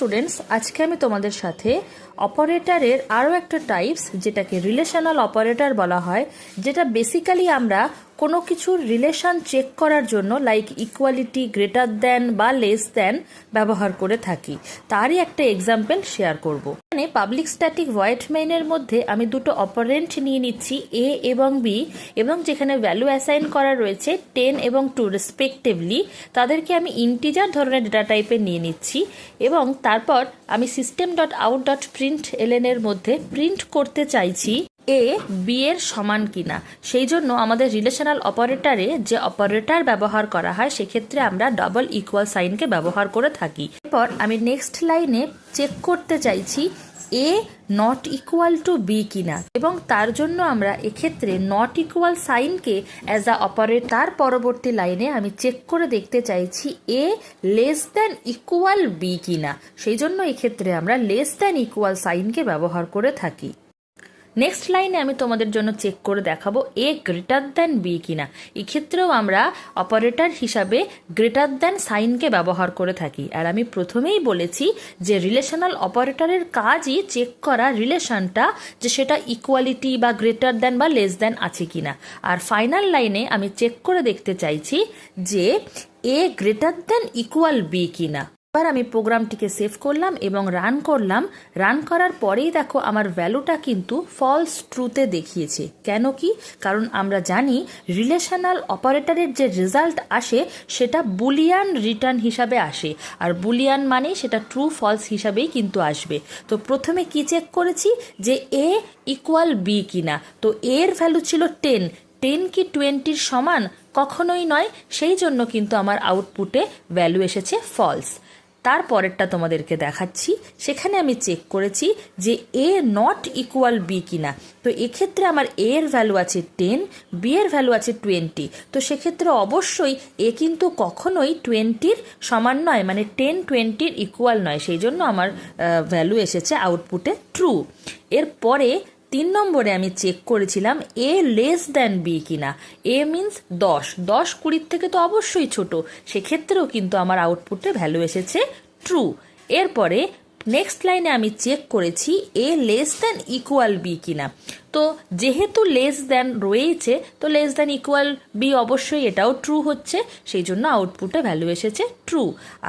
Students, আজকে আমি তোমাদের সাথে অপারেটরের আরও একটা টাইপস যেটাকে রিলেশনাল অপারেটর বলা হয়, যেটা বেসিক্যালি আমরা কোনো কিছুর রিলেশন চেক করার জন্য লাইক ইকুয়ালিটি, গ্রেটার দ্যান বা লেস দ্যান ব্যবহার করে থাকি। তারই একটা এক্সাম্পল শেয়ার করব। এখানে পাবলিক স্ট্যাটিক ভয়েড মেইনের মধ্যে আমি দুটো অপারেন্ট নিয়ে নিচ্ছি, এ এবং বি, এবং যেখানে ভ্যালু অ্যাসাইন করা রয়েছে 10 এবং 2 রেসপেক্টিভলি, তাদেরকে আমি ইন্টিজার ধরনের ডেটা টাইপে নিয়ে নিচ্ছি এবং তারপর আমি system.out.println এর মধ্যে প্রিন্ট করতে চাইছি এ বি এর সমান কিনা। সেই জন্য আমাদের রিলেশনাল অপারেটরে যে অপারেটর ব্যবহার করা হয় সেক্ষেত্রে আমরা ডাবল ইকুয়াল সাইনকে ব্যবহার করে থাকি। এরপর আমি নেক্সট লাইনে চেক করতে চাইছি A not equal to B কিনা, এবং তার জন্য আমরা এক্ষেত্রে নট ইকুয়াল সাইনকে অ্যাজ আ অপারেটর পরবর্তী লাইনে আমি চেক করে দেখতে চাইছি A less than equal B কিনা। সেই জন্য এক্ষেত্রে আমরা লেস দ্যান ইকুয়াল সাইনকে ব্যবহার করে থাকি। নেক্সট লাইনে আমি তোমাদের জন্য চেক করে দেখাবো এ গ্রেটার দ্যান বি কিনা। এক্ষেত্রেও আমরা অপারেটর হিসাবে গ্রেটার দ্যান সাইনকে ব্যবহার করে থাকি। আর আমি প্রথমেই বলেছি যে রিলেশনাল অপারেটরের কাজই চেক করা রিলেশনটা, যে সেটা ইকুয়ালিটি বা গ্রেটার দ্যান বা লেস দ্যান আছে কিনা। আর ফাইনাল লাইনে আমি চেক করে দেখতে চাইছি যে এ গ্রেটার দ্যান ইকুয়াল বি কিনা। এবার আমি প্রোগ্রামটিকে সেভ করলাম এবং রান করলাম। রান করার পরেই দেখো আমার ভ্যালুটা কিন্তু ফলস ট্রুতে দেখিয়েছে। কেন কি? কারণ আমরা জানি রিলেশনাল অপারেটরের যে রেজাল্ট আসে সেটা বুলিয়ান রিটার্ন হিসাবে আসে, আর বুলিয়ান মানে সেটা ট্রু ফলস হিসাবেই কিন্তু আসবে। তো প্রথমে কি চেক করেছি যে এ ইকুয়াল বি কিনা। তো এর ভ্যালু ছিল 10, 10 কি 20-র সমান? কখনোই নয়। সেই জন্য কিন্তু আমার আউটপুটে ভ্যালু এসেছে ফলস। তারপরেরটা তোমাদেরকে দেখাচ্ছি, সেখানে আমি চেক করেছি যে এ নট ইকুয়াল বি কিনা। তো এক্ষেত্রে আমার এ এর ভ্যালু আছে 10, বি এর ভ্যালু আছে 20। তো সেক্ষেত্রে অবশ্যই এ কিন্তু কখনোই 20-র সমান নয়, মানে 10 20-র ইকুয়াল নয়। সেই জন্য আমার ভ্যালু এসেছে আউটপুটে ট্রু। এরপরে 3 নম্বরে আমি চেক করেছিলাম এ লেস দ্যান বি কিনা। এ মিন্স 10, 10 20-র থেকে তো অবশ্যই ছোট। সেক্ষেত্রেও কিন্তু আমার আউটপুটে ভ্যালু এসেছে ট্রু। এরপরে নেক্সট লাইনে আমি চেক করেছি এ লেস দ্যান ইকুয়াল বি কিনা। তো যেহেতু লেস দ্যান রয়েছে, তো লেস দ্যান ইকুয়াল বি অবশ্যই এটাও ট্রু হচ্ছে। সেই জন্য আউটপুটে ভ্যালু এসেছে ট্রু।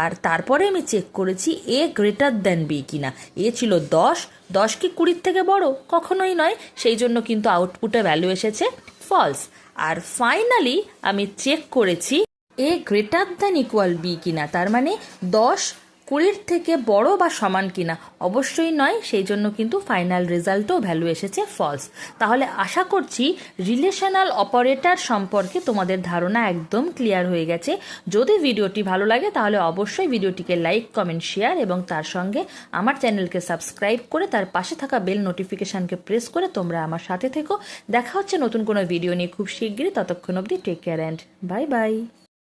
আর তারপরে আমি চেক করেছি এ গ্রেটার দ্যান বি কিনা। এ ছিল 10, 10 কি 20-র থেকে বড়? কখনোই নয়। সেই জন্য কিন্তু আউটপুটে ভ্যালু এসেছে ফলস। আর ফাইনালি আমি চেক করেছি এ গ্রেটার দ্যান ইকুয়াল বি কিনা। তার মানে 10 20-র থেকে বড় বা সমান কিনা? অবশ্যই নয়। সেই জন্য কিন্তু ফাইনাল রেজাল্টও ভ্যালু এসেছে ফলস। তাহলে আশা করছি রিলেশনাল অপারেটর সম্পর্কে তোমাদের ধারণা একদম ক্লিয়ার হয়ে গেছে। যদি ভিডিওটি ভালো লাগে তাহলে অবশ্যই ভিডিওটিকে লাইক, কমেন্ট, শেয়ার এবং তার সঙ্গে আমার চ্যানেলকে সাবস্ক্রাইব করে তার পাশে থাকা বেল নোটিফিকেশানকে প্রেস করে তোমরা আমার সাথে থেকো। দেখা হচ্ছে নতুন কোনো ভিডিও নিয়ে খুব শিগগিরই। ততক্ষণ অবধি take care and bye by.